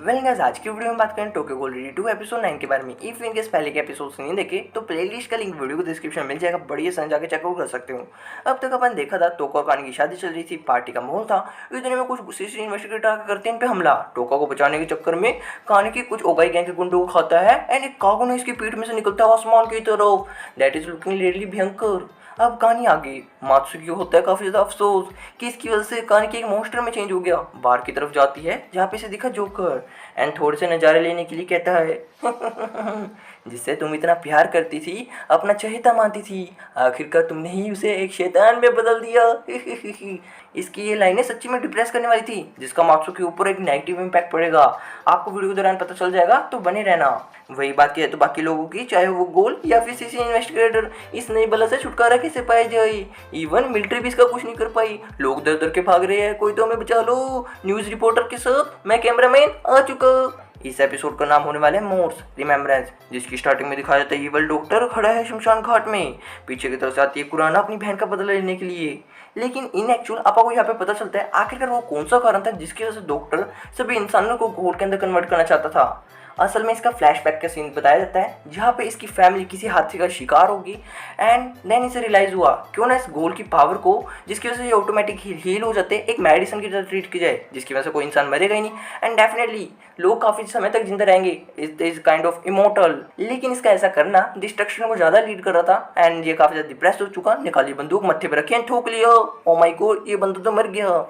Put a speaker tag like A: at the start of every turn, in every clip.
A: Well guys, आज की video में बात करें टोक्यो गहोल रेडी 2 एपिसोड 9 के बारे में। इफ इनकेस पहले के एपिसोड्स नहीं देखे तो प्लेलिस्ट का लिंक वीडियो को डिस्क्रिप्शन में मिल जाएगा, बढ़िया सन जाके चेकआउट कर सकते हो। अब तक अपन देखा था टोका और कानी की शादी चल रही थी, पार्टी का माहौल था। इतने में कुछ सीसी इन्वेस्टिगेटर आकर करते हैं इन पे हमला। टोका को बचाने के चक्कर में कानी की कुछ ओगाई गैंग के गुंडों को खाता है एंड एक कागुन इसकी पीठ में से निकलता है आसमान की तरफ। दैट इज लुकिंग रियली भयंकर। अब कहानी आगे मात्सुकी को होता है काफी ज्यादा अफसोस कि इसकी वजह से कहानी की एक मॉन्स्टर में चेंज हो गया। बाहर की तरफ जाती है जहाँ पे से दिखा जोकर एंड थोड़े से नज़ारे लेने के लिए कहता है जिससे तुम इतना प्यार करती थी, अपना चहेता मानती थी, आखिरकार तुमने ही उसे एक शैतान में बदल दिया। इसकी ये लाइनें सच्ची में डिप्रेस करने वाली थी, जिसका मात्सुकी के ऊपर एक नेगेटिव इम्पैक्ट पड़ेगा। आपको वीडियो के दौरान पता चल जाएगा, तो बने रहना। वही बात है तो बाकी लोगों की, चाहे वो गोल या फिर सीसी इन्वेस्टिगेटर, इस नई बला से छुटकारा कैसे पाया जाए। इवन मिलिट्री भी इसका कुछ नहीं कर पाई। लोग दर दर के भाग रहे हैं, कोई तो हमें बचा लो। न्यूज रिपोर्टर के साथ मैं कैमरामैन आ चुका। इस एपिसोड का नाम होने वाला है मोर्स रिमेम्बरेंस, जिसकी स्टार्टिंग में दिखाया जाता है इवल डॉक्टर खड़ा है शमशान घाट में। पीछे की तरफ से आती है कुराना अपनी बहन का बदला लेने के लिए। लेकिन इन एक्चुअल आपा को यहाँ पे पता चलता है आखिरकार वो कौन सा कारण था जिसकी वजह से डॉक्टर सभी इंसानों को घोल के अंदर कन्वर्ट करना चाहता था। असल में इसका फ्लैशबैक का सीन बताया जाता है जहाँ पे इसकी फैमिली किसी हादसे का शिकार होगी एंड देन इसे रियलाइज हुआ क्यों ना इस गोल की पावर को, जिसकी वजह से ये ऑटोमेटिक हील हो जाते हैं, एक मेडिसिन की तरह ट्रीट की जाए, जिसकी वजह से कोई इंसान मरेगा ही नहीं एंड डेफिनेटली लोग काफ़ी समय तक जिंदा रहेंगे। Is kind of immortal. लेकिन इसका ऐसा करना डिस्ट्रक्शन को ज़्यादा लीड कर रहा था एंड ये काफ़ी ज़्यादा डिप्रेस हो चुका। निकाली बंदूक, मत्थे पर रखी एंड ठोक लिया। ओ माय गॉड, ये बंदूक तो मर गया।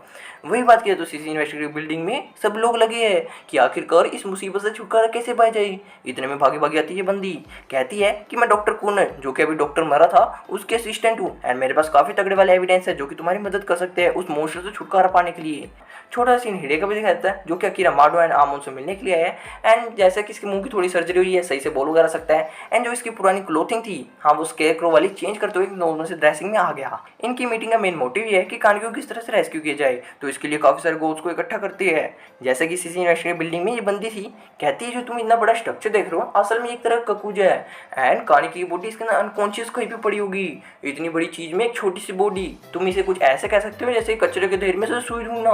A: वही बात किया तो सीसी इन्वेस्टिगेटिव बिल्डिंग में सब लोग लगे हैं कि आखिरकार इस मुसीबत से छुटकारा कैसे पाया जाए। इतने में भागी भागी आती है बंदी, कहती है कि मैं डॉक्टर कूनर, जो कि अभी डॉक्टर मरा था, उसके असिस्टेंट हूँ एंड मेरे पास काफ़ी तगड़े वाले एविडेंस है जो कि तुम्हारी मदद कर सकते हैं उस मोस्टर से छुटकारा पाने के लिए। छोटा सीन हिडे का भी दिखाया जाता है, जो कि अकीरा माडो एंड आमोन से मिलने के लिए आया है एंड जैसे कि इसके मुंह की थोड़ी सर्जरी हुई है, सही से बोल वगैरह सकता है एंड जो इसकी पुरानी क्लोथिंग थी, हाँ, वो स्केयरक्रो वाली चेंज करते हुए नॉर्मल से ड्रेसिंग में आ गया। इनकी मीटिंग का मेन मोटिव ये है कि कानगी को किस तरह से रेस्क्यू किया जाए, तो इसके लिए काफ़ी सारे गोल्स को इकट्ठा करती है। जैसे कि सीसी इन्वेस्टिगेटिव बिल्डिंग में ये बंदी थी, कहती है जो तुम इतना बड़ा स्ट्रक्चर देख रहे हो असल में एक तरह का ककूजा है एंड कानी की बॉडी इसके अंदर अनकॉन्शियस कहीं भी पड़ी होगी। इतनी बड़ी चीज में एक छोटी सी बॉडी, तुम इसे कुछ ऐसे कह सकते हो जैसे कचरे के ढेर में से सुई ढूंढना।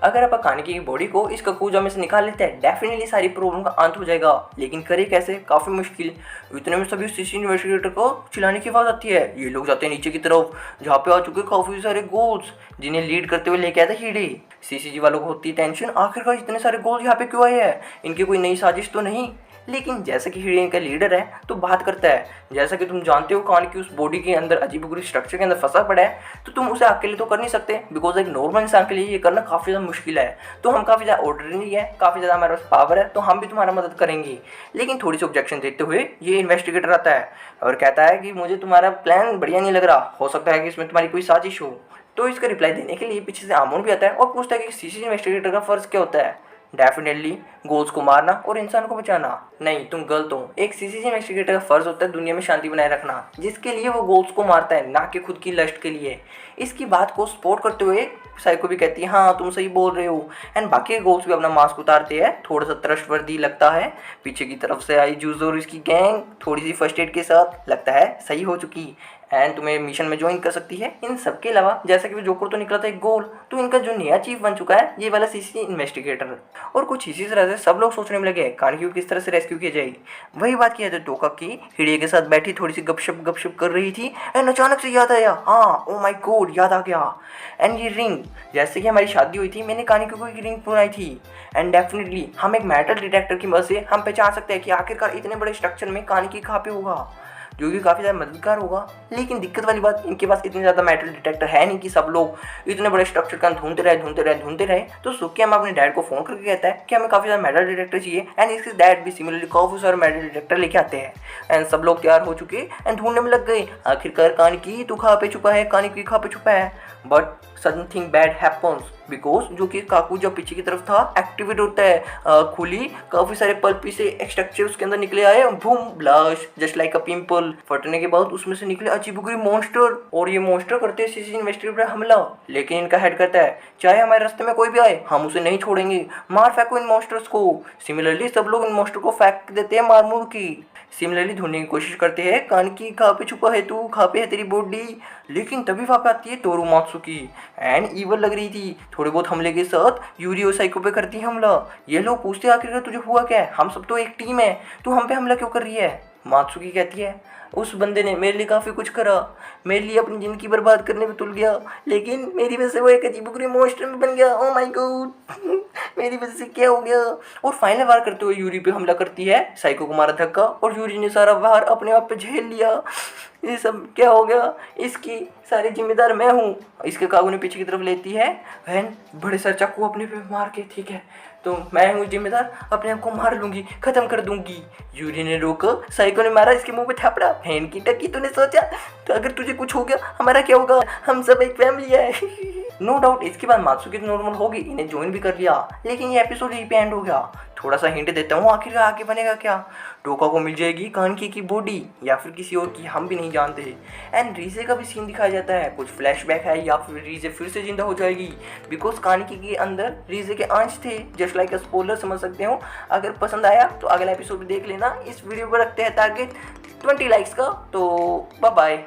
A: अगर आप कानी की बॉडी को इस ककूजा में से निकाल लेते हैं, डेफिनेटली सारी प्रॉब्लम का अंत हो जाएगा। लेकिन करे कैसे, काफी मुश्किल। इतने में सभी सीसी इन्वेस्टिगेटर को चिल्लाने की आवाज आती है। ये लोग जाते हैं नीचे की तरफ जहाँ पे आ चुके काफी सारे गोल्स, जिन्हें लीड करते हुए लेके आता है हिडे। सीसीजी वालों को होती है टेंशन, आखिरकार इतने सारे गोल्स यहाँ पे क्यों आए हैं, इनकी कोई नई साजिश तो नहीं। लेकिन जैसा कि हिडे इनका लीडर है तो बात करता है, जैसा कि तुम जानते हो कान की उस बॉडी के अंदर अजीबोगरीब स्ट्रक्चर के अंदर फंसा पड़ा है, तो तुम उसे अकेले तो कर नहीं सकते, बिकॉज एक नॉर्मल इंसान के लिए ये करना काफ़ी ज़्यादा मुश्किल है। तो हम काफ़ी ज़्यादा ऑर्डिनरी है, काफ़ी ज़्यादा हमारे पास पावर है, तो हम भी तुम्हारा मदद करेंगे। लेकिन थोड़ी सी ऑब्जेक्शन देते हुए ये इन्वेस्टिगेटर आता है और कहता है कि मुझे तुम्हारा प्लान बढ़िया नहीं लग रहा, हो सकता है कि इसमें तुम्हारी कोई साजिश हो। तो इसका रिप्लाई देने के लिए पीछे से आमोन भी आता है और पूछता है कि सीसी इन्वेस्टिगेटर का फर्ज क्या होता है। डेफिनेटली गोल्स को मारना और इंसान को बचाना। नहीं, तुम गलत हो। एक सीसीजी इन्वेस्टिगेटर का फर्ज होता है दुनिया में शांति बनाए रखना, जिसके लिए वो गोल्स को मारता है, ना कि खुद की लस्ट के लिए। इसकी बात को सपोर्ट करते हुए साइको भी कहती है हाँ तुम सही बोल रहे हो एंड बाकी गोल्स भी अपना मास्क उतारते हैं। थोड़ा सा ट्रस्टवर्दी लगता है। पीछे की तरफ से आई जूजो और इसकी गैंग थोड़ी सी फर्स्ट एड के साथ लगता है सही हो चुकी एंड तुम्हें मिशन में ज्वाइन कर सकती है। इन सबके अलावा जैसा कि वो जोकर तो निकला था एक गोल, तो इनका जो नया चीफ बन चुका है ये वाला सीसी इन्वेस्टिगेटर। और कुछ इसी तरह से सब लोग सोचने में लगे कानगी को किस तरह से रेस्क्यू किया जाए। वही बात किया तो टोका की हिडे के साथ बैठी थोड़ी सी गपशप कर रही थी एंड अचानक से याद आया, हाँ ओ माय गॉड याद आ गया। एंड ये रिंग, जैसे कि हमारी शादी हुई थी मैंने कानगी को एक रिंग बनाई थी एंड डेफिनेटली हम एक मेटल डिटेक्टर की मदद से हम पहचान सकते हैं कि आखिरकार इतने बड़े स्ट्रक्चर में कानगी कहाँ पे होगा, जो कि काफ़ी ज़्यादा मददगार होगा। लेकिन दिक्कत वाली बात, इनके पास इतने ज़्यादा मेटल डिटेक्टर है नहीं कि सब लोग इतने बड़े स्ट्रक्चर का ढूंढते रहे। तो सुकियामा अपने डैड को फ़ोन करके कहता है कि हमें काफ़ी ज़्यादा मेटल डिटेक्टर चाहिए एंड इसके डैड भी सिमिलरली काफ़ी सारे मेटल डिटेक्टर लेके आते हैं एंड सब लोग तैयार हो चुके एंड ढूंढने में लग गए। आखिरकार कानगी तू कहाँ पे छुपा है, कानगी कहाँ पे छुपा है। But something bad happens because जो कि काकू जब पीछे की तरफ था एक्टिवेट होता है, खुली काफ़ी सारे पल्पी से स्ट्रक्चर उसके अंदर निकले आए, बूम ब्लास्ट जस्ट लाइक अ पिंपल। फटने के बाद उसमें से निकले अजीबोगरीब मॉन्स्टर और ये मॉन्स्टर करते हैं सीसी इन्वेस्टिगेटर पर हमला। लेकिन इनका हेड करता है चाहे हमारे रास्ते में कोई भी आए हम उसे नहीं छोड़ेंगे, मार फेंको इन मॉन्स्टर्स को। सिमिलरली सब लोग इन मॉन्स्टर को फेंक देते हैं मार मुर की। सिमिलरली ढूंढने की कोशिश करते हैं कानकी कहाँ पे छुपा है तू, कहाँ पे है तेरी बॉडी। लेकिन तभी वहाँ पे आती है टोरू मात्सुकी एंड ईवल लग रही थी। थोड़े बहुत हमले के साथ यूरी और साइको पे करती है हमला। ये लोग पूछते आखिरकार तुझे हुआ क्या है, हम सब तो एक टीम है, तू हम पे हमला क्यों कर रही है। मात्सुकी कहती है उस बंदे ने मेरे लिए काफ़ी कुछ करा, मेरे लिए अपनी ज़िंदगी बर्बाद करने में तुल गया, लेकिन मेरी वजह से वो एक अजीबोगरीब मॉन्स्टर में बन गया। ओह माय गॉड मेरी वजह से क्या हो गया। और फाइनल वार करते हुए यूरी पे हमला करती है, साइको को मारा धक्का और यूरी ने सारा वार अपने आप पे झेल लिया। ये सब क्या हो गया, इसकी सारी जिम्मेदार मैं हूँ। इसके काबू ने पीछे की तरफ लेती है वहन बड़े सर चाकू अपने पे मार के, ठीक है तो मैं हूँ जिम्मेदार, अपने आप को मार लूंगी, खत्म कर दूंगी। यूरी ने रोका, साइको ने मारा इसके मुंह पे थपड़ा। बहन की टक्की, तूने सोचा तो अगर तुझे कुछ हो गया हमारा क्या होगा, हम सब एक फैमिली है। नो डाउट इसके बाद मात्सुकी नॉर्मल होगी, इन्हें ज्वाइन भी कर लिया, लेकिन ये एपिसोड यहीं पे एंड हो गया। थोड़ा सा हिंट देता हूँ आखिर आगे बनेगा क्या। टोका को मिल जाएगी कानकी की बॉडी या फिर किसी और की, हम भी नहीं जानते। एंड रीजे का भी सीन दिखाया जाता है, कुछ फ्लैशबैक है या फिर रीजे फिर से जिंदा हो जाएगी, बिकॉज कानकी के अंदर रीजे के अंश थे। जस्ट लाइक अ स्पॉइलर समझ सकते हो। अगर पसंद आया तो अगला एपिसोड देख लेना। इस वीडियो पर रखते हैं टारगेट 20 लाइक्स का। तो बाय बाय।